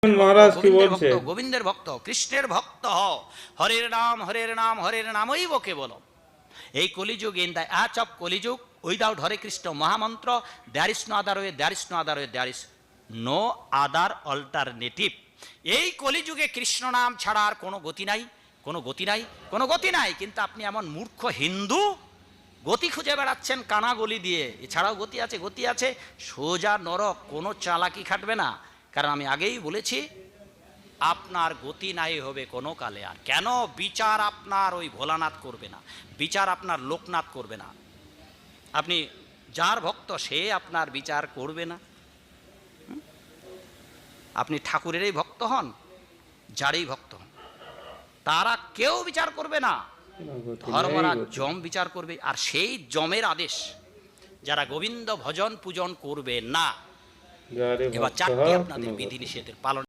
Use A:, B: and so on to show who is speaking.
A: মহারাজ কি বলছে?
B: গোবিন্দের ভক্ত, কৃষ্ণের ভক্ত হও। হরের নাম হরের নাম হরের নামই বকে বলো। এই Kaliyuga in the age of Kaliyuga without Hare Krishna mahamantra there is no other way, there is no other way, there is no other alternative. এই কলিযুগে কৃষ্ণ নাম ছাড়া আর কোনো গতি নাই, কোনো গতি নাই, কোনো গতি নাই। কিন্তু আপনি এমন মূর্খ হিন্দু গতি খুঁজে বেড়াচ্ছেন কানা গলি দিয়ে। এছাড়াও গতি আছে, গতি আছে, সোজা নরক, কোনো চালাকি খাটবে না। কারণ আমি আগেই বলেছি আপনার গতি নাই হবে কোনো কালে। আর কেন? বিচার আপনার ওই ভোলানাথ করবে না, বিচার আপনার লোকনাথ করবে না। আপনি যার ভক্ত সে আপনার বিচার করবে না। আপনি ঠাকুরেরই ভক্ত হন, যারই ভক্ত হন, তারা কেউ বিচার করবে না। ধর্মরাজ যম বিচার করবে। আর সেই যমের আদেশ যারা গোবিন্দ ভজন পূজন করবে না। এবার চারটি আপনাদের বিধি নিষেধের পালন